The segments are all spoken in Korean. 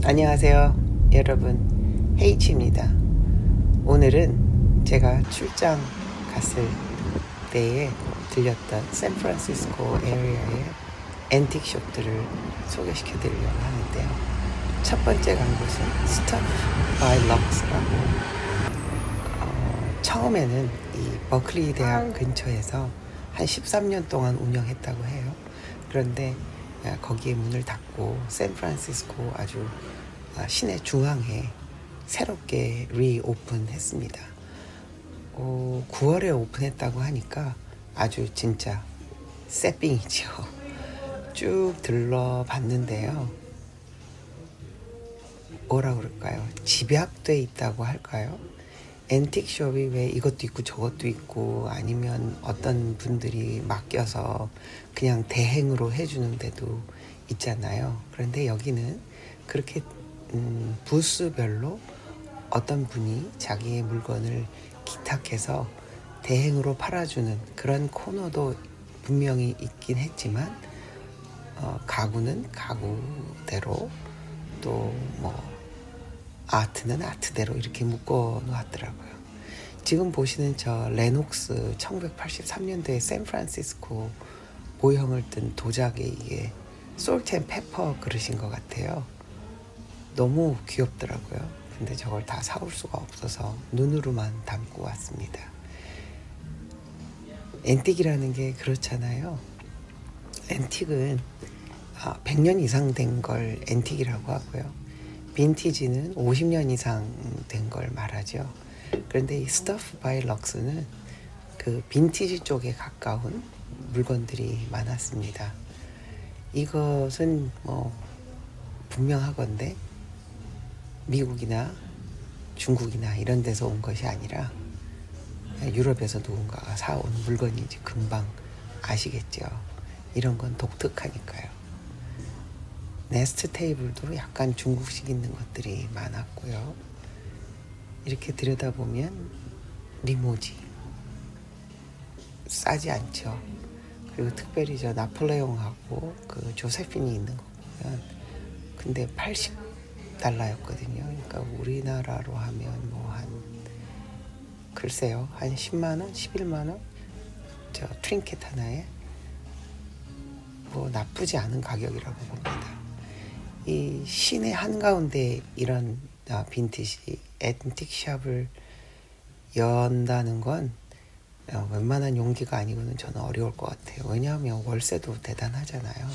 안녕하세요 여러분, 헤이치입니다. 오늘은 제가 출장 갔을 때에 들렸던 샌프란시스코 에리어의 앤틱 숍들을 소개시켜 드리려고 하는데요. 첫 번째 간 곳은 Stuff by Lux라고, 처음에는 이 버클리 대학 근처에서 한 13년 동안 운영했다고 해요. 그런데 거기에 문을 닫고 샌프란시스코 아주 시내 중앙에 새롭게 리오픈했습니다. 9월에 오픈했다고 하니까 아주 진짜 새삥이죠. 쭉 들러봤는데요. 뭐라 그럴까요? 집약돼 있다고 할까요? 앤틱숍이 왜 이것도 있고 저것도 있고, 아니면 어떤 분들이 맡겨서 그냥 대행으로 해주는 데도 있잖아요. 그런데 여기는 그렇게 부스별로 어떤 분이 자기의 물건을 기탁해서 대행으로 팔아주는 그런 코너도 분명히 있긴 했지만, 가구는 가구대로, 또 뭐 아트는 아트대로 이렇게 묶어 놓았더라고요. 지금 보시는 저 레녹스 1983년도에 샌프란시스코 모형을 뜬 도자기, 이게 솔트앤페퍼 그릇인 것 같아요. 너무 귀엽더라고요. 근데 저걸 다 사올 수가 없어서 눈으로만 담고 왔습니다. 앤틱이라는 게 그렇잖아요. 앤틱은 100년 이상 된 걸 앤틱이라고 하고요. 빈티지는 50년 이상 된 걸 말하죠. 그런데 이 Stuff by Lux는 그 빈티지 쪽에 가까운 물건들이 많았습니다. 이것은 뭐 분명하건대 미국이나 중국이나 이런 데서 온 것이 아니라 유럽에서 누군가가 사온 물건인지 금방 아시겠죠. 이런 건 독특하니까요. 네스트 테이블도 약간 중국식 있는 것들이 많았고요. 이렇게 들여다보면 리모지 싸지 않죠. 그리고 특별히 저 나폴레옹하고 그 조세핀이 있는 거 보면, 근데 80달러였거든요. 그러니까 우리나라로 하면 뭐 한, 글쎄요, 한 10만원, 11만원? 저 트링켓 하나에 뭐 나쁘지 않은 가격이라고 봅니다. 이 시내 한가운데 이런 빈티지 앤틱샵을 연다는 건 웬만한 용기가 아니고는 저는 어려울 것 같아요. 왜냐하면 월세도 대단하잖아요.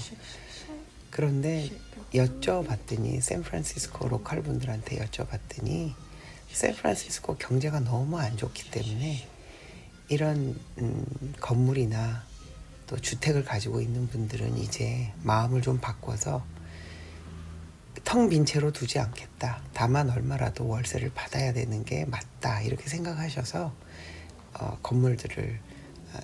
그런데 여쭤봤더니, 샌프란시스코 로컬 분들한테 여쭤봤더니, 샌프란시스코 경제가 너무 안 좋기 때문에 이런 건물이나 또 주택을 가지고 있는 분들은 이제 마음을 좀 바꿔서 텅 빈 채로 두지 않겠다. 다만 얼마라도 월세를 받아야 되는 게 맞다. 이렇게 생각하셔서 건물들을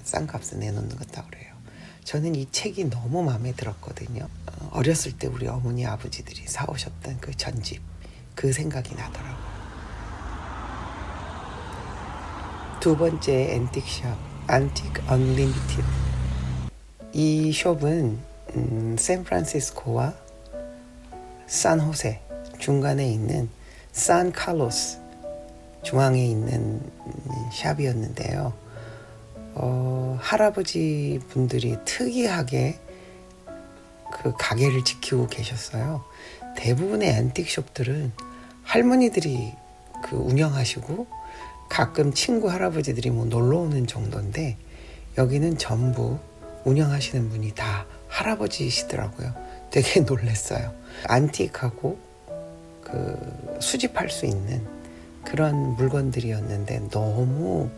싼 값에 내놓는 것다 그래요. 저는 이 책이 너무 마음에 들었거든요. 어렸을 때 우리 어머니 아버지들이 사오셨던 그 전집, 그 생각이 나더라고요. 두 번째 앤틱샵, 안틱 언리미티드. 이 숍은 샌프란시스코와 산호세 중간에 있는 산칼로스 중앙에 있는 샵이었는데요. 할아버지 분들이 특이하게 그 가게를 지키고 계셨어요. 대부분의 앤틱숍들은 할머니들이 그 운영하시고 가끔 친구 할아버지들이 뭐 놀러 오는 정도인데, 여기는 전부 운영하시는 분이 다 할아버지시더라고요. 되게 놀랐어요. 안틱하고 그 수집할 수 있는 그런 물건들이었는데, 너무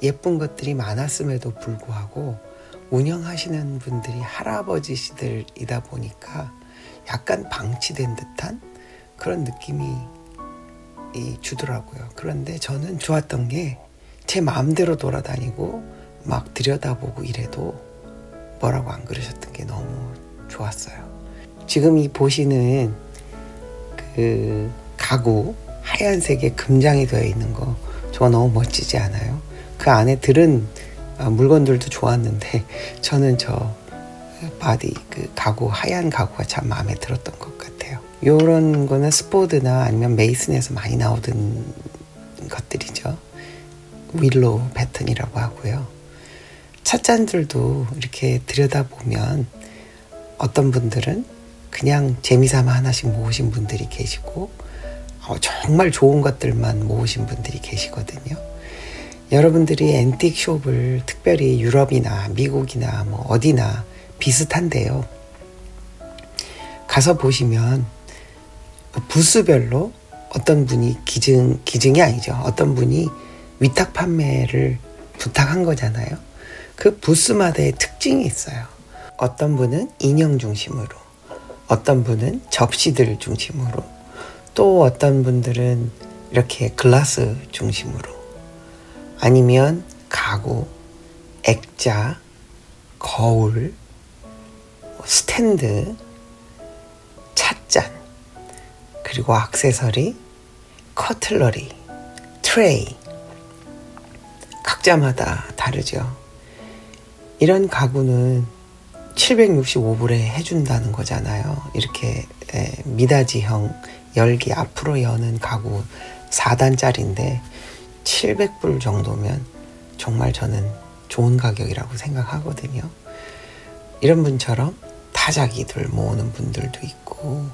예쁜 것들이 많았음에도 불구하고 운영하시는 분들이 할아버지시들이다 보니까 약간 방치된 듯한 그런 느낌이 주더라고요. 그런데 저는 좋았던 게, 제 마음대로 돌아다니고 막 들여다보고 이래도 뭐라고 안 그러셨던 게 너무 좋았어요. 지금 이 보시는 그 가구, 하얀색에 금장이 되어 있는 거, 저거 너무 멋지지 않아요? 그 안에 들은 물건들도 좋았는데, 저는 저 바디, 그 가구, 하얀 가구가 참 마음에 들었던 것 같아요. 요런 거는 스포드나 아니면 메이슨에서 많이 나오던 것들이죠. 윌로우 패턴이라고 하고요. 찻잔들도 이렇게 들여다보면 어떤 분들은 그냥 재미삼아 하나씩 모으신 분들이 계시고 정말 좋은 것들만 모으신 분들이 계시거든요. 여러분들이 앤틱숍을 특별히 유럽이나 미국이나 뭐 어디나 비슷한데요. 가서 보시면 부스별로 어떤 분이 기증이 아니죠. 어떤 분이 위탁 판매를 부탁한 거잖아요. 그 부스마다의 특징이 있어요. 어떤 분은 인형 중심으로, 어떤 분은 접시들 중심으로, 또 어떤 분들은 이렇게 글라스 중심으로, 아니면 가구, 액자, 거울, 스탠드, 찻잔, 그리고 액세서리, 커틀러리, 트레이, 각자마다 다르죠. 이런 가구는 765불에 해준다는 거잖아요. 이렇게 미닫이형 열기 앞으로 여는 가구 4단짜리인데 700불 정도면 정말 저는 좋은 가격이라고 생각하거든요. 이런 분처럼 타자기들 모으는 분들도 있고,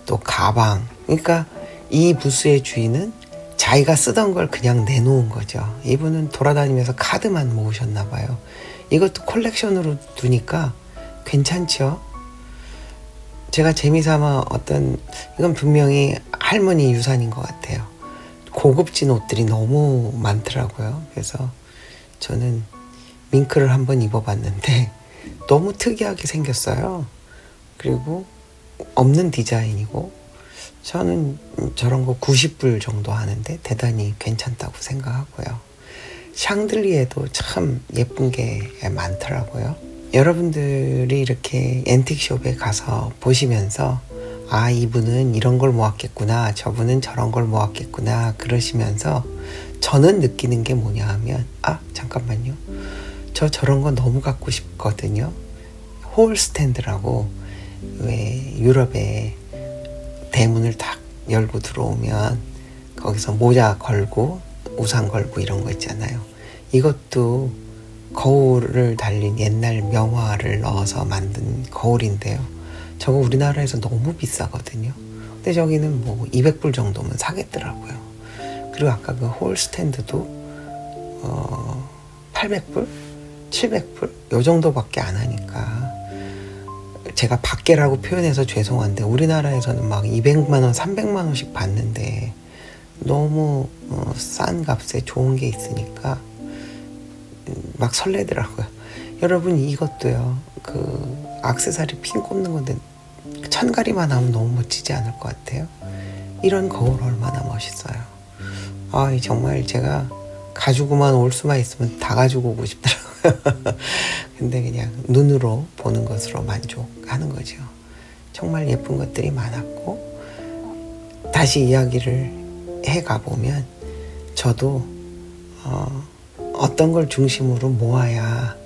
또 가방, 그러니까 이 부스의 주인은 자기가 쓰던 걸 그냥 내놓은 거죠. 이분은 돌아다니면서 카드만 모으셨나 봐요. 이것도 콜렉션으로 두니까 괜찮죠. 제가 재미삼아 이건 분명히 할머니 유산인 것 같아요. 고급진 옷들이 너무 많더라고요. 그래서 저는 밍크를 한번 입어봤는데 너무 특이하게 생겼어요. 그리고 없는 디자인이고, 저는 저런 거 90불 정도 하는데 대단히 괜찮다고 생각하고요. 샹들리에도 참 예쁜 게 많더라고요. 여러분들이 이렇게 앤틱숍에 가서 보시면서 이분은 이런 걸 모았겠구나, 저분은 저런 걸 모았겠구나 그러시면서 저는 느끼는 게 뭐냐 하면 잠깐만요, 저런 거 너무 갖고 싶거든요. 홀 스탠드라고, 왜 유럽에 대문을 딱 열고 들어오면 거기서 모자 걸고 우산 걸고 이런 거 있잖아요. 이것도 거울을 달린 옛날 명화를 넣어서 만든 거울인데요. 저거 우리나라에서 너무 비싸거든요. 근데 저기는 뭐 200불 정도면 사겠더라고요. 그리고 아까 그 홀 스탠드도 800불? 700불? 요 정도밖에 안 하니까, 제가 밖에라고 표현해서 죄송한데 우리나라에서는 막 200만 원, 300만 원씩 받는데 너무 싼 값에 좋은 게 있으니까 막 설레더라고요. 여러분, 이것도요, 그 액세서리 핀 꼽는 건데 천가리만 하면 너무 멋지지 않을 것 같아요. 이런 거울 얼마나 멋있어요. 정말 제가 가지고만 올 수만 있으면 다 가지고 오고 싶더라고요. 근데 그냥 눈으로 보는 것으로 만족하는 거죠. 정말 예쁜 것들이 많았고, 다시 이야기를 해가보면 저도 어떤 걸 중심으로 모아야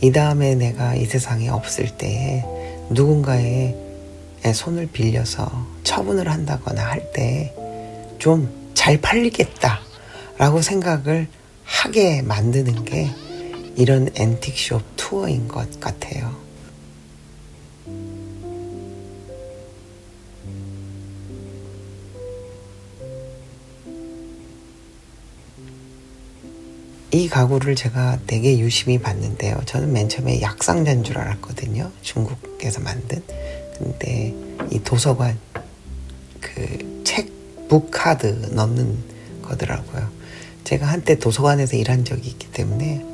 이 다음에 내가 이 세상에 없을 때에 누군가의 손을 빌려서 처분을 한다거나 할 때 좀 잘 팔리겠다 라고 생각을 하게 만드는 게 이런 앤틱숍 투어인 것 같아요. 이 가구를 제가 되게 유심히 봤는데요. 저는 맨 처음에 약상자인 줄 알았거든요. 중국에서 만든. 근데 이 도서관 그 책 북카드 넣는 거더라고요. 제가 한때 도서관에서 일한 적이 있기 때문에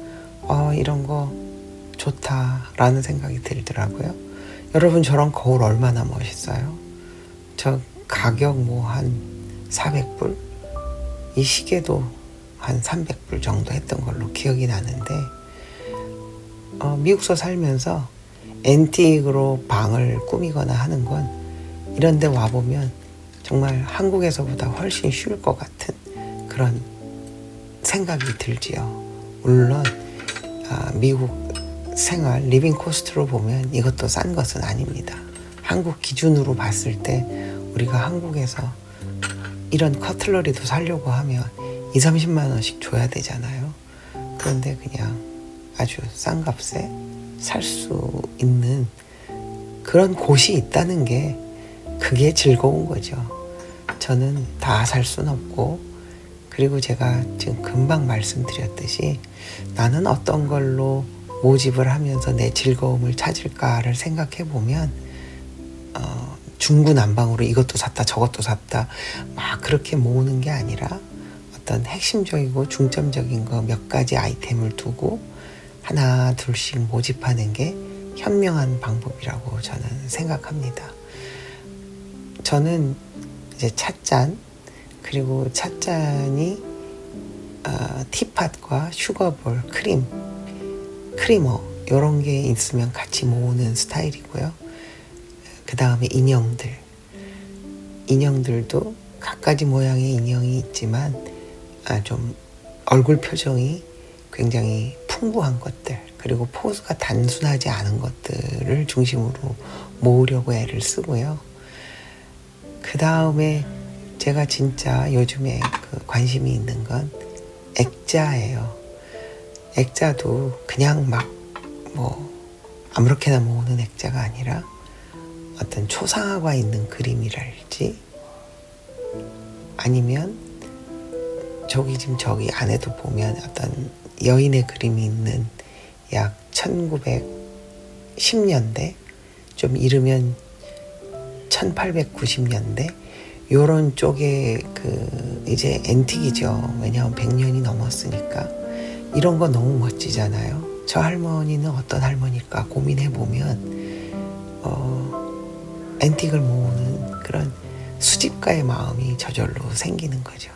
이런 거 좋다라는 생각이 들더라고요. 여러분, 저런 거울 얼마나 멋있어요. 저 가격 뭐 한 400불? 이 시계도 한 300불 정도 했던 걸로 기억이 나는데, 미국서 살면서 앤틱으로 방을 꾸미거나 하는 건 이런 데 와보면 정말 한국에서보다 훨씬 쉬울 것 같은 그런 생각이 들지요. 물론 미국 생활 리빙 코스트로 보면 이것도 싼 것은 아닙니다. 한국 기준으로 봤을 때 우리가 한국에서 이런 커틀러리도 사려고 하면 20-30만 원씩 줘야 되잖아요. 그런데 그냥 아주 싼 값에 살 수 있는 그런 곳이 있다는 게 그게 즐거운 거죠. 저는 다 살 수는 없고, 그리고 제가 지금 금방 말씀드렸듯이 나는 어떤 걸로 모집을 하면서 내 즐거움을 찾을까를 생각해 보면 중구난방으로 이것도 샀다 저것도 샀다 막 그렇게 모으는 게 아니라 어떤 핵심적이고 중점적인 거 몇 가지 아이템을 두고 하나 둘씩 모집하는 게 현명한 방법이라고 저는 생각합니다. 저는 이제 찻잔, 그리고 찻잔이 티팟과 슈거볼, 크리머 이런 게 있으면 같이 모으는 스타일이고요. 그 다음에 인형들도 갖가지 모양의 인형이 있지만 좀 얼굴 표정이 굉장히 풍부한 것들, 그리고 포즈가 단순하지 않은 것들을 중심으로 모으려고 애를 쓰고요. 그 다음에 제가 진짜 요즘에 관심이 있는 건 액자예요. 액자도 그냥 막 아무렇게나 모으는 액자가 아니라 어떤 초상화가 있는 그림이랄지, 아니면 저기 안에도 보면 어떤 여인의 그림이 있는 약 1910년대, 좀 이르면 1890년대 요런 쪽에 이제 앤틱이죠. 왜냐하면 100년이 넘었으니까. 이런 거 너무 멋지잖아요. 저 할머니는 어떤 할머니일까 고민해보면 앤틱을 모으는 그런 수집가의 마음이 저절로 생기는 거죠.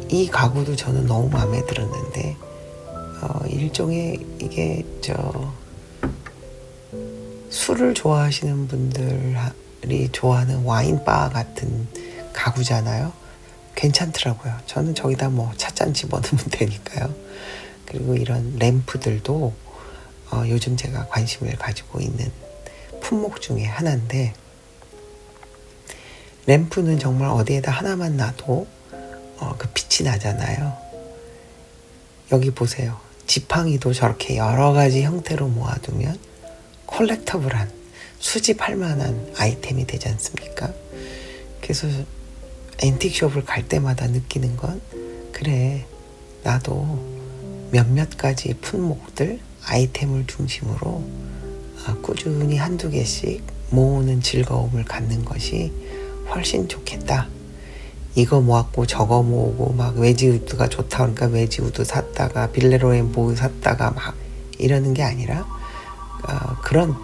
이 가구도 저는 너무 마음에 들었는데 일종의 이게 술을 좋아하시는 분들이 좋아하는 와인바 같은 가구잖아요. 괜찮더라고요. 저는 저기다 찻잔 집어넣으면 되니까요. 그리고 이런 램프들도 요즘 제가 관심을 가지고 있는 품목 중에 하나인데, 램프는 정말 어디에다 하나만 놔도 그 빛이 나잖아요. 여기 보세요. 지팡이도 저렇게 여러 가지 형태로 모아두면 콜렉터블한, 수집할 만한 아이템이 되지 않습니까? 그래서 앤틱숍을 갈 때마다 느끼는 건, 그래, 나도 몇몇 가지 품목들, 아이템을 중심으로 꾸준히 한두 개씩 모으는 즐거움을 갖는 것이 훨씬 좋겠다. 이거 모았고 저거 모으고 막 웨지우드가 좋다 그러니까 웨지우드 샀다가 빌레로앤보우 샀다가 막 이러는 게 아니라 그런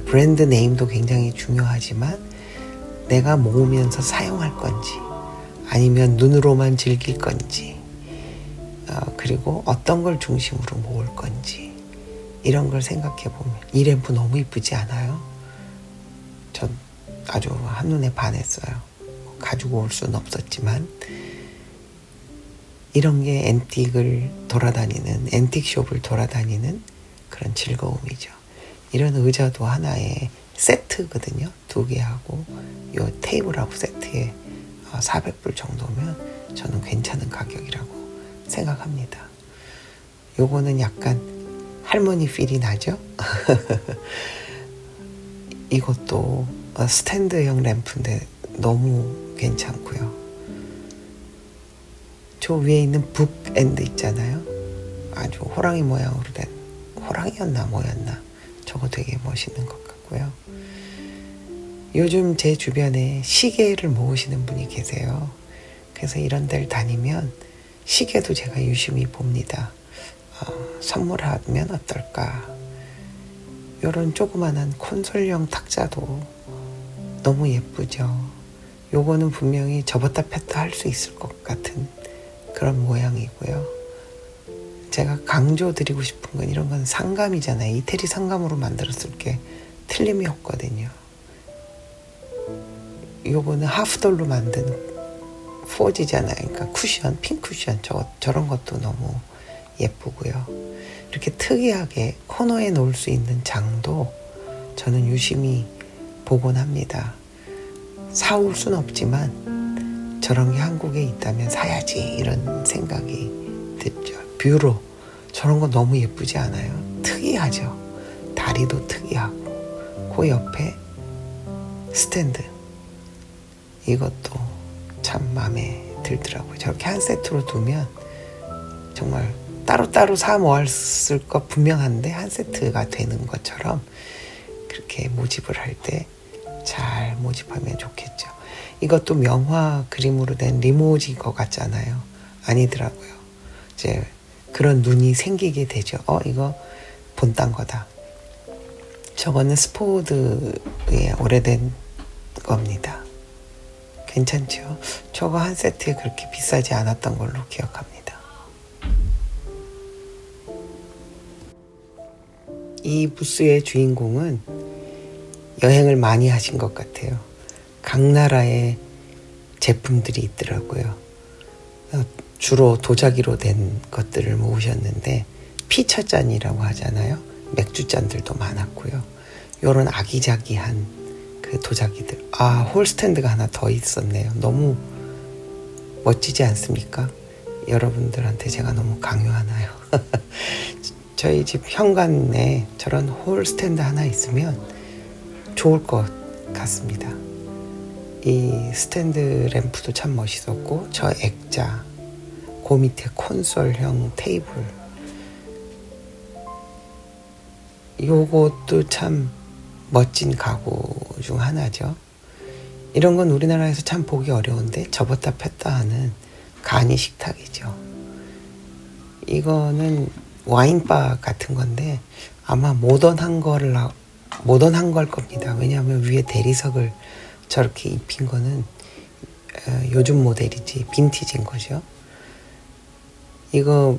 브랜드 네임도 굉장히 중요하지만 내가 모으면서 사용할 건지 아니면 눈으로만 즐길 건지 그리고 어떤 걸 중심으로 모을 건지 이런 걸 생각해 보면, 이 램프 너무 이쁘지 않아요? 전 아주 한눈에 반했어요. 가지고 올 수는 없었지만 이런 게 앤틱숍을 돌아다니는 그런 즐거움이죠. 이런 의자도 하나의 세트거든요. 2개하고 요 테이블하고 세트에 400불 정도면 저는 괜찮은 가격이라고 생각합니다. 요거는 약간 할머니 필이 나죠? 이것도 스탠드형 램프인데 너무 괜찮고요. 저 위에 있는 북엔드 있잖아요. 아주 호랑이 모양으로 된, 호랑이였나 뭐였나, 저거 되게 멋있는 것 같고요. 요즘 제 주변에 시계를 모으시는 분이 계세요. 그래서 이런 데를 다니면 시계도 제가 유심히 봅니다. 선물하면 어떨까. 이런 조그만한 콘솔형 탁자도 너무 예쁘죠. 요거는 분명히 접었다 폈다 할 수 있을 것 같은 그런 모양이고요. 제가 강조드리고 싶은 건 이런 건 상감이잖아요. 이태리 상감으로 만들었을 게 틀림이 없거든요. 요거는 하프돌로 만든 포지잖아요. 그러니까 쿠션, 핀 쿠션, 저런 것도 너무 예쁘고요. 이렇게 특이하게 코너에 놓을 수 있는 장도 저는 유심히 보곤 합니다. 사올 순 없지만 저런 게 한국에 있다면 사야지 이런 생각이 들죠. 뷰로 저런 거 너무 예쁘지 않아요? 특이하죠. 다리도 특이하고 그 옆에 스탠드 이것도 참 마음에 들더라고요. 저렇게 한 세트로 두면 정말 따로따로 사 모았을 것 분명한데 한 세트가 되는 것처럼 그렇게 모집을 할 때 잘 모집하면 좋겠죠. 이것도 명화 그림으로 된 리모지인 것 같잖아요. 아니더라고요. 이제 그런 눈이 생기게 되죠. 이거 본딴 거다. 저거는 스포드의 오래된 겁니다. 괜찮죠? 저거 한 세트에 그렇게 비싸지 않았던 걸로 기억합니다. 이 부스의 주인공은 여행을 많이 하신 것 같아요. 각 나라의 제품들이 있더라고요. 주로 도자기로 된 것들을 모으셨는데 피처잔이라고 하잖아요. 맥주잔들도 많았고요. 요런 아기자기한 그 도자기들. 홀스탠드가 하나 더 있었네요. 너무 멋지지 않습니까? 여러분들한테 제가 너무 강요하나요? 저희 집 현관에 저런 홀스탠드 하나 있으면 좋을 것 같습니다. 이 스탠드 램프도 참 멋있었고 저 액자, 그 밑에 콘솔형 테이블 요것도 참 멋진 가구 중 하나죠. 이런 건 우리나라에서 참 보기 어려운데 접었다 폈다 하는 간이 식탁이죠. 이거는 와인바 같은 건데 아마 모던한 걸 겁니다. 왜냐하면 위에 대리석을 저렇게 입힌 거는 요즘 모델이지 빈티지인 거죠. 이거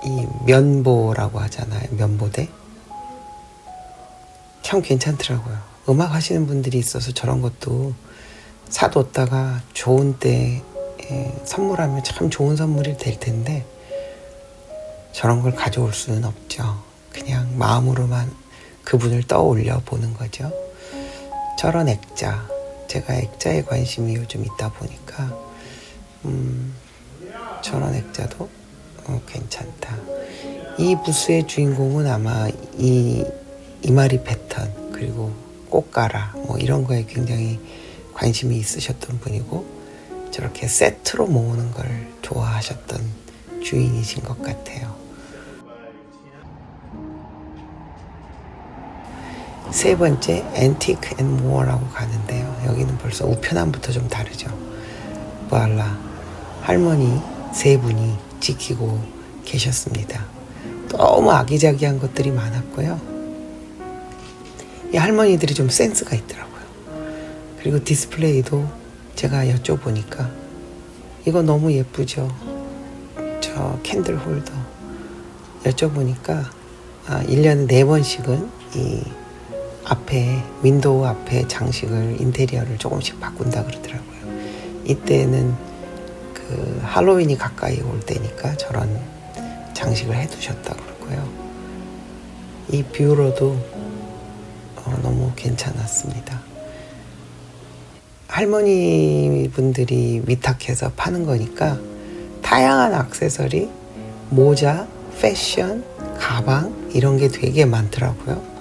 이 면보라고 하잖아요. 면보대. 참 괜찮더라고요. 음악 하시는 분들이 있어서 저런 것도 사뒀다가 좋은 때 선물하면 참 좋은 선물이 될 텐데 저런 걸 가져올 수는 없죠. 그냥 마음으로만 그분을 떠올려 보는 거죠. 저런 액자, 제가 액자에 관심이 요즘 있다 보니까 저런 액자도 괜찮다. 이 부스의 주인공은 아마 이 이마리 패턴 그리고 꽃가라 뭐 이런 거에 굉장히 관심이 있으셨던 분이고 저렇게 세트로 모으는 걸 좋아하셨던 주인이신 것 같아요. 세 번째 앤티크 앤 모어라고 가는데요. 여기는 벌써 우편함부터 좀 다르죠. 보알라 할머니 세 분이 지키고 계셨습니다. 너무 아기자기한 것들이 많았고요. 이 할머니들이 좀 센스가 있더라고요. 그리고 디스플레이도 제가 여쭤보니까 이거 너무 예쁘죠. 저 캔들 홀더 여쭤보니까 1년에 4번씩은 이 앞에 윈도우 앞에 장식을 인테리어를 조금씩 바꾼다 그러더라고요. 이때는 그 할로윈이 가까이 올 때니까 저런 장식을 해두셨다 그러고요. 이 뷰로도 너무 괜찮았습니다. 할머니 분들이 위탁해서 파는 거니까 다양한 액세서리, 모자, 패션, 가방 이런 게 되게 많더라고요.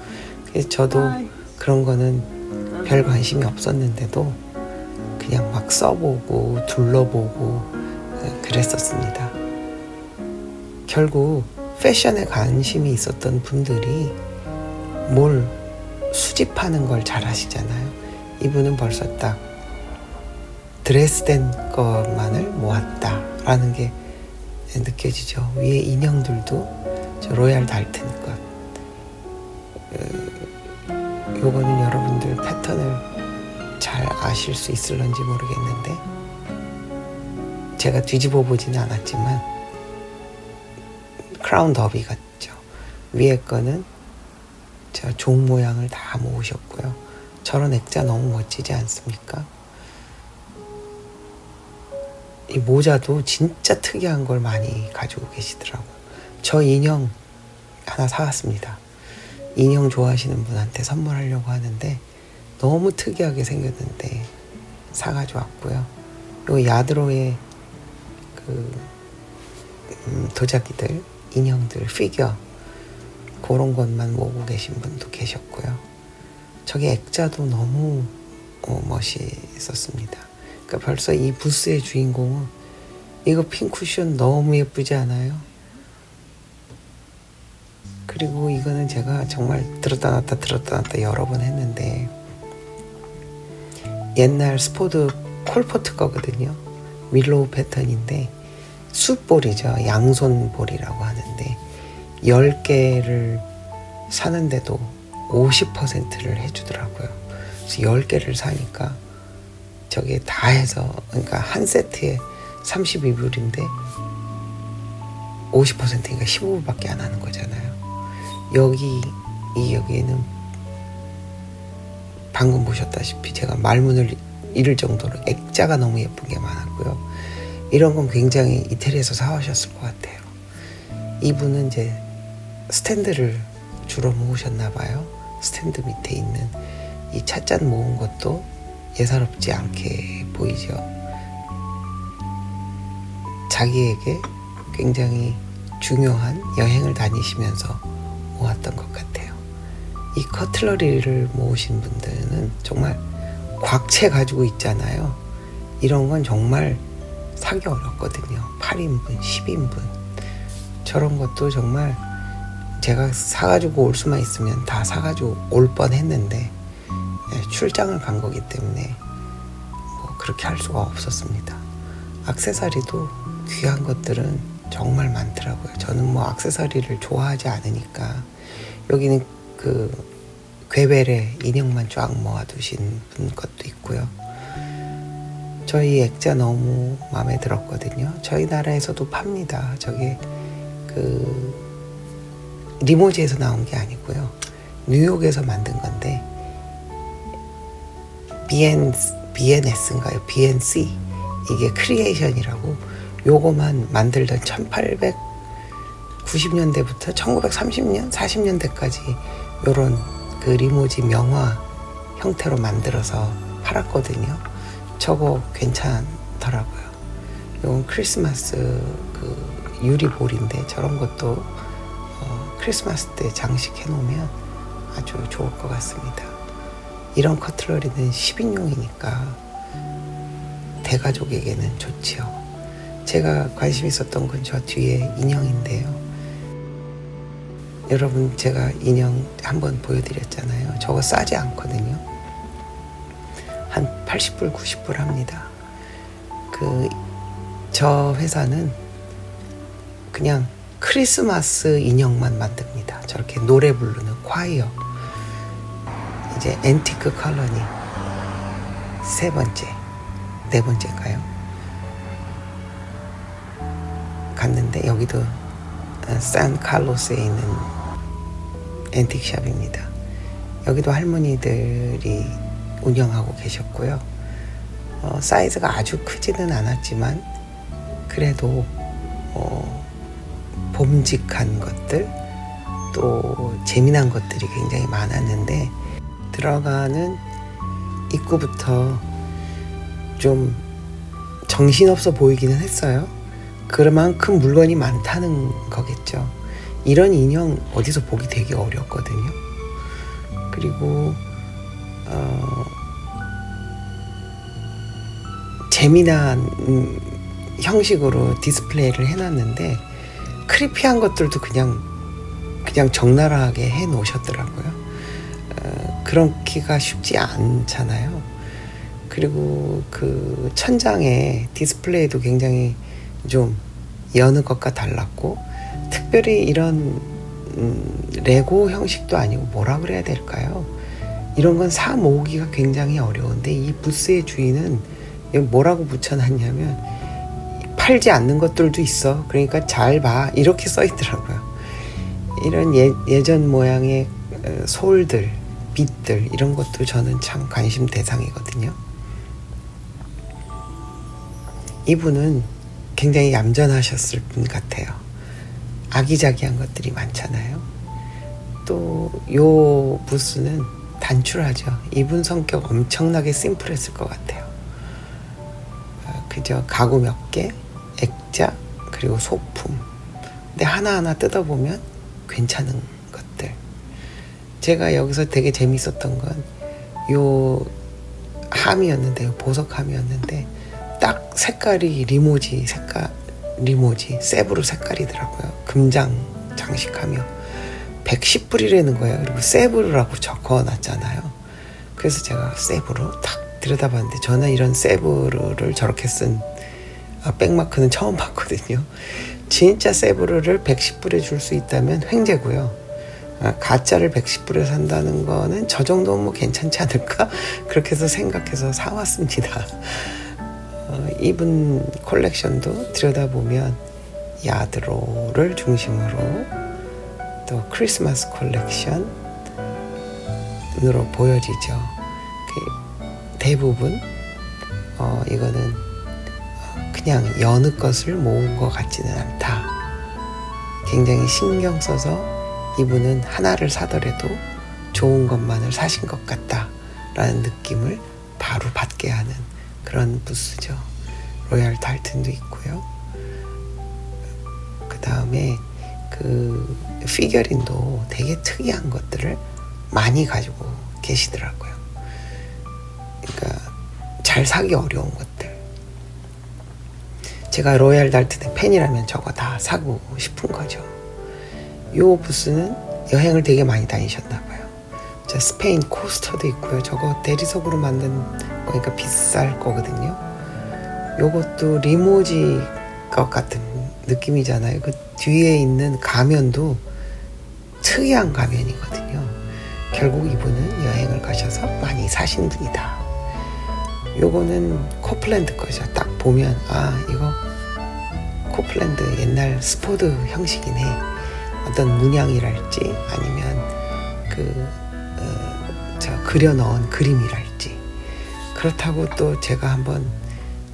그래서 저도 그런 거는 별 관심이 없었는데도 그냥 막 써보고 둘러보고 그랬었습니다. 결국 패션에 관심이 있었던 분들이 뭘 수집하는 걸 잘 하시잖아요. 이분은 벌써 딱 드레스된 것만을 모았다라는 게 느껴지죠. 위에 인형들도 저 로얄 달튼 것. 요거는 여러분들 패턴을 잘 아실 수 있을런지 모르겠는데 제가 뒤집어 보지는 않았지만 크라운 더비 같죠. 위에 거는 저 종 모양을 다 모으셨고요. 저런 액자 너무 멋지지 않습니까? 이 모자도 진짜 특이한 걸 많이 가지고 계시더라고요. 저 인형 하나 사왔습니다. 인형 좋아하시는 분한테 선물하려고 하는데 너무 특이하게 생겼는데 사가지고 왔고요. 요 야드로의 그 도자기들, 인형들, 피규어 그런 것만 모으고 계신 분도 계셨고요. 저기 액자도 너무 멋있었습니다. 그러니까 벌써 이 부스의 주인공은 이거 핑쿠션 너무 예쁘지 않아요? 그리고 이거는 제가 정말 들었다 놨다 여러 번 했는데 옛날 스포드 콜포트 거거든요. 윌로우 패턴인데 숯볼이죠. 양손볼이라고 하는데 10개를 사는데도 50%를 해주더라고요. 그래서 10개를 사니까 저게 다 해서 그러니까 한 세트에 32불인데 50%니까 15불밖에 안 하는 거잖아요. 여기에는 방금 보셨다시피 제가 말문을 잃을 정도로 액자가 너무 예쁜 게 많았고요. 이런 건 굉장히 이태리에서 사오셨을 것 같아요. 이분은 이제 스탠드를 주로 모으셨나 봐요. 스탠드 밑에 있는 이 찻잔 모은 것도 예사롭지 않게 보이죠. 자기에게 굉장히 중요한 여행을 다니시면서 모았던 것 같아요. 이 커틀러리를 모으신 분들은 정말 곽채 가지고 있잖아요. 이런 건 정말 사기 어렵거든요. 8인분, 10인분 저런 것도 정말 제가 사가지고 올 수만 있으면 다 사가지고 올 뻔했는데 출장을 간 거기 때문에 뭐 그렇게 할 수가 없었습니다. 액세서리도 귀한 것들은 정말 많더라고요. 저는 뭐 액세서리를 좋아하지 않으니까 여기는 그 괴벨의 인형만 쫙 모아두신 분 것도 있고요. 저희 액자 너무 마음에 들었거든요. 저희 나라에서도 팝니다. 저게 그 리모지에서 나온 게 아니고요. 뉴욕에서 만든 건데 BNS인가요? BNC 이게 크리에이션이라고 요거만 만들던 1890년대부터 1930년, 40년대까지 요런 그 리모지 명화 형태로 만들어서 팔았거든요. 저거 괜찮더라고요. 요건 크리스마스 그 유리볼인데 저런 것도 크리스마스 때 장식해 놓으면 아주 좋을 것 같습니다. 이런 커틀러리는 10인용이니까 대가족에게는 좋지요. 제가 관심 있었던 건 저 뒤에 인형인데요. 여러분 제가 인형 한번 보여드렸잖아요. 저거 싸지 않거든요. 한 80불, 90불 합니다. 저 회사는 그냥 크리스마스 인형만 만듭니다. 저렇게 노래 부르는 콰이어. 이제 앤티크 컬러니 네 번째인가요? 갔는데 여기도 산칼로스에 있는 앤틱샵입니다. 여기도 할머니들이 운영하고 계셨고요. 사이즈가 아주 크지는 않았지만 그래도 봄직한 것들 또 재미난 것들이 굉장히 많았는데 들어가는 입구부터 좀 정신없어 보이기는 했어요. 그만큼 물건이 많다는 거겠죠. 이런 인형 어디서 보기 되게 어렵거든요. 그리고 재미난 형식으로 디스플레이를 해놨는데 크리피한 것들도 그냥 적나라하게 해 놓으셨더라고요. 그렇기가 쉽지 않잖아요. 그리고 그 천장에 디스플레이도 굉장히 좀 여느 것과 달랐고 특별히 이런 레고 형식도 아니고 뭐라 그래야 될까요? 이런 건 사 모으기가 굉장히 어려운데 이 부스의 주인은 뭐라고 붙여놨냐면 팔지 않는 것들도 있어. 그러니까 잘 봐. 이렇게 써 있더라고요. 이런 예전 모양의 소울들, 빛들 이런 것도 저는 참 관심 대상이거든요. 이분은 굉장히 얌전하셨을 분 같아요. 아기자기한 것들이 많잖아요. 또 요 부스는 단출하죠. 이분 성격 엄청나게 심플했을 것 같아요. 그저 가구 몇 개, 액자, 그리고 소품. 근데 하나하나 뜯어보면 괜찮은 것들. 제가 여기서 되게 재밌었던 건 요 함이었는데, 보석 함이었는데 딱 색깔이 리모지 세브르 색깔이더라고요. 금장 장식하며 110불이라는 거예요. 그리고 세브르라고 적어놨잖아요. 그래서 제가 세브르 딱 들여다봤는데, 저는 이런 세브르를 저렇게 쓴 백마크는 처음 봤거든요. 진짜 세브르를 110불에 줄 수 있다면 횡재고요. 가짜를 110불에 산다는 거는 저 정도면 뭐 괜찮지 않을까? 그렇게 해서 생각해서 사왔습니다. 이분 콜렉션도 들여다보면 야드로를 중심으로 또 크리스마스 콜렉션으로 보여지죠. 대부분 이거는 그냥 여느 것을 모은 것 같지는 않다. 굉장히 신경 써서 이분은 하나를 사더라도 좋은 것만을 사신 것 같다라는 느낌을 바로 받게 하는 그런 부스죠. 로얄 달튼도 있고요. 그 다음에 그 피겨린도 되게 특이한 것들을 많이 가지고 계시더라고요. 그러니까 잘 사기 어려운 것들. 제가 로얄 달튼의 팬이라면 저거 다 사고 싶은 거죠. 요 부스는 여행을 되게 많이 다니셨나 봐요. 저 스페인 코스터도 있고요. 저거 대리석으로 만든 거니까 비쌀 거거든요. 요것도 리모지 것 같은 느낌이잖아요. 그 뒤에 있는 가면도 특이한 가면이거든요. 결국 이분은 여행을 가셔서 많이 사신 분이다. 요거는 코플랜드 거죠. 딱 보면 이거 코플랜드 옛날 스포드 형식이네. 어떤 문양이랄지 아니면 그려 넣은 그림이랄지. 그렇다고 또 제가 한번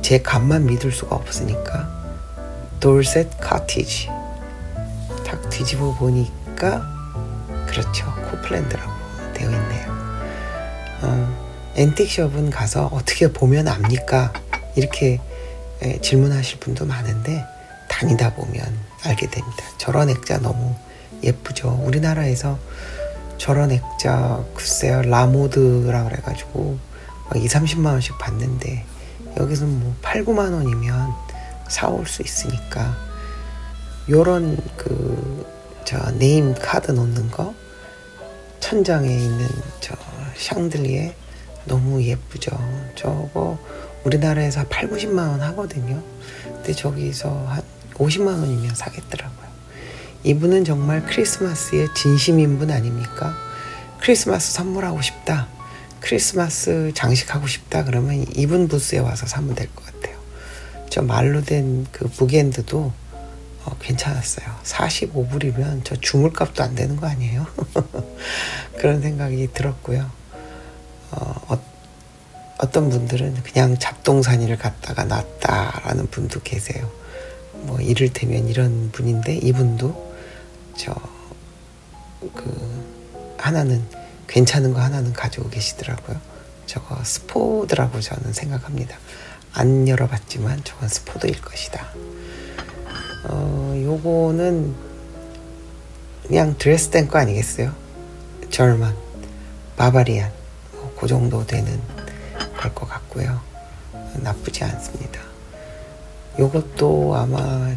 제 감만 믿을 수가 없으니까 돌셋 카티지 딱 뒤집어 보니까 그렇죠. 코플랜드라고 되어 있네요. 앤틱숍은 가서 어떻게 보면 압니까? 이렇게 질문하실 분도 많은데 다니다 보면 알게 됩니다. 저런 액자 너무 예쁘죠. 우리나라에서 저런 액자 글쎄요, 라모드라 그래가지고 2-30만 원씩 받는데 여기서 뭐 8-9만 원이면 사올 수 있으니까 요런 네임 카드 놓는 거, 천장에 있는 저 샹들리에 너무 예쁘죠. 저거 우리나라에서 8-90만 원 하거든요. 근데 저기서 한 50만 원이면 사겠더라고요. 이분은 정말 크리스마스의 진심인 분 아닙니까? 크리스마스 선물하고 싶다, 크리스마스 장식하고 싶다 그러면 이분 부스에 와서 사면 될 것 같아요. 저 말로 된 그 북엔드도 괜찮았어요. 45불이면 저 주물값도 안 되는 거 아니에요? 그런 생각이 들었고요. 어떤 분들은 그냥 잡동사니를 갖다가 놨다라는 분도 계세요. 뭐 이를테면 이런 분인데 이분도 하나는 괜찮은 거 하나는 가지고 계시더라고요. 저거 스포드라고 저는 생각합니다. 안 열어봤지만 저건 스포드일 것이다. 요거는 그냥 드레스된 거 아니겠어요? 절만, 바바리안 그 정도 되는 걸 것 같고요. 나쁘지 않습니다. 요것도 아마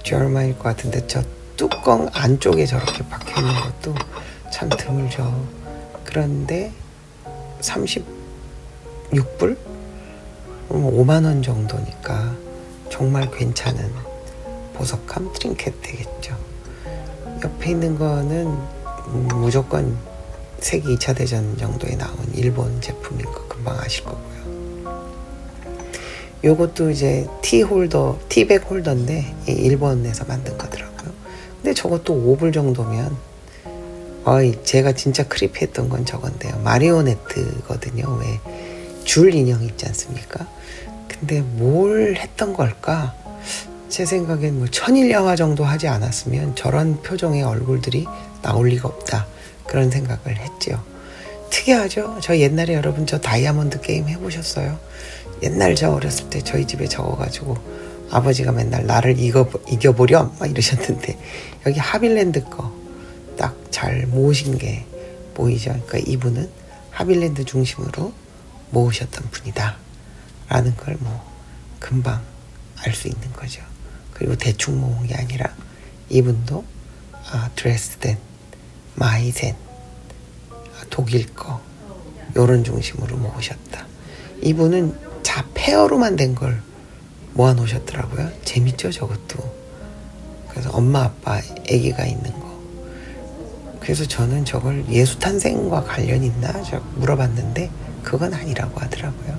절만일 것 같은데 저 뚜껑 안쪽에 저렇게 박혀 있는 것도 참 드물죠. 그런데 36불? 5만 원 정도니까 정말 괜찮은 보석함 트링켓 되겠죠. 옆에 있는 거는 무조건 세계 2차 대전 정도에 나온 일본 제품인 거 금방 아실 거고요. 요것도 이제 티백 홀더인데 일본에서 만든 거더라고요. 근데 저것도 5불 정도면 제가 진짜 크리피했던 건 저건데요. 마리오네트거든요. 왜 줄 인형 있지 않습니까? 근데 뭘 했던 걸까? 제 생각엔 뭐 천일야화 정도 하지 않았으면 저런 표정의 얼굴들이 나올 리가 없다. 그런 생각을 했죠. 특이하죠? 저 옛날에 여러분 저 다이아몬드 게임 해보셨어요? 옛날 저 어렸을 때 저희 집에 적어가지고 아버지가 맨날 나를 이겨보렴 막 이러셨는데 여기 하빌랜드 거 딱 잘 모으신 게 보이죠? 그러니까 이분은 하빌랜드 중심으로 모으셨던 분이다 라는 걸 뭐 금방 알 수 있는 거죠. 그리고 대충 모은 게 아니라 이분도 드레스덴, 마이센, 독일 거 요런 중심으로 모으셨다. 이분은 페어로만 된 걸 모아 놓으셨더라고요. 재밌죠 저것도. 그래서 엄마 아빠 아기가 있는 거. 그래서 저는 저걸 예수 탄생과 관련 있나 물어봤는데 그건 아니라고 하더라고요.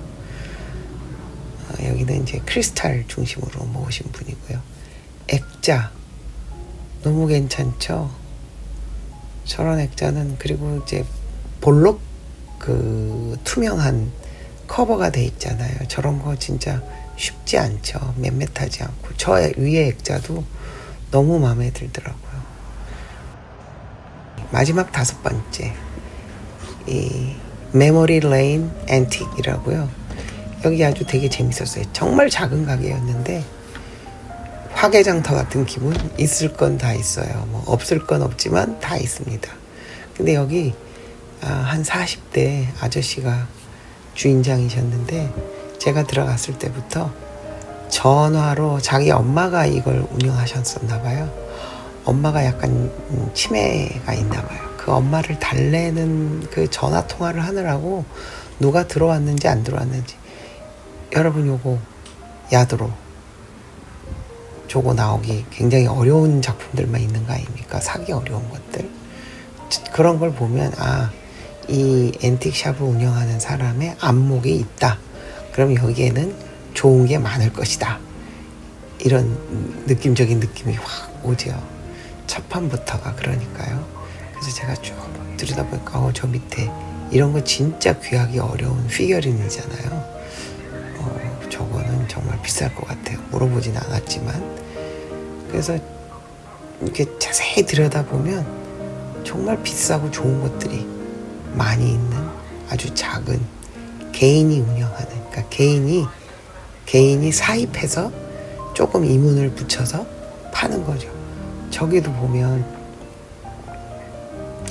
여기는 이제 크리스탈 중심으로 모으신 분이고요. 액자 너무 괜찮죠. 저런 액자는 그리고 이제 볼록 그 투명한 커버가 돼 있잖아요. 저런 거 진짜 쉽지 않죠. 맴매하지 않고. 저 위에 액자도 너무 마음에 들더라고요. 마지막 5번째 이 메모리 레인 앤틱이라고요. 여기 아주 되게 재밌었어요. 정말 작은 가게였는데 화개장터 같은 기분. 있을 건 다 있어요. 뭐 없을 건 없지만 다 있습니다. 근데 여기 한 40대 아저씨가 주인장이셨는데 제가 들어갔을 때부터 전화로 자기 엄마가 이걸 운영하셨었나 봐요. 엄마가 약간 치매가 있나 봐요. 그 엄마를 달래는 그 전화 통화를 하느라고 누가 들어왔는지 안 들어왔는지. 여러분 요거 야드로 저거 나오기 굉장히 어려운 작품들만 있는 거 아닙니까? 사기 어려운 것들. 그런 걸 보면 이 앤틱샵을 운영하는 사람의 안목이 있다. 그럼 여기에는 좋은 게 많을 것이다. 이런 느낌적인 느낌이 확 오죠. 첫 판부터가 그러니까요. 그래서 제가 쭉 들여다보니까 저 밑에 이런 거 진짜 귀하기 어려운 피겨린이잖아요. 저거는 정말 비쌀 것 같아요. 물어보진 않았지만. 그래서 이렇게 자세히 들여다보면 정말 비싸고 좋은 것들이 많이 있는 아주 작은 개인이 운영하는, 그러니까 개인이 사입해서 조금 이문을 붙여서 파는 거죠. 저기도 보면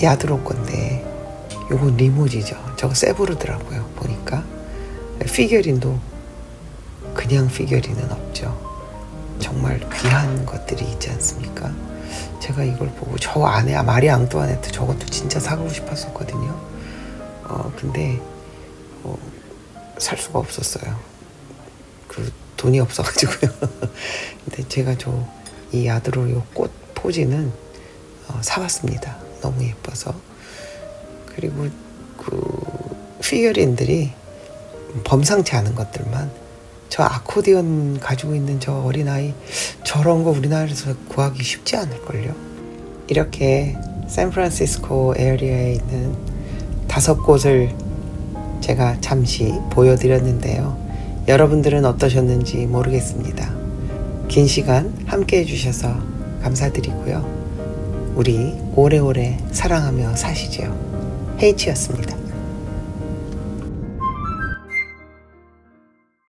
야드로 건데 요건 리모지죠. 저거 세부르더라고요. 보니까 피겨린도 그냥 피겨린은 없죠. 정말 귀한 것들이 있지 않습니까? 제가 이걸 보고 저 안에 마리 앙뚜아네트 저것도 진짜 사고 싶었었거든요. 근데 살 수가 없었어요. 그 돈이 없어가지고요. 근데 제가 이 야드로 요 꽃 포지는 사봤습니다. 너무 예뻐서. 그리고 그 피겨린들이 범상치 않은 것들만, 저 아코디언 가지고 있는 저 어린아이, 저런 거 우리나라에서 구하기 쉽지 않을걸요. 이렇게 샌프란시스코 에리어에 있는 5곳을 제가 잠시 보여드렸는데요. 여러분들은 어떠셨는지 모르겠습니다. 긴 시간 함께 해주셔서 감사드리고요. 우리 오래오래 사랑하며 사시죠. H였습니다.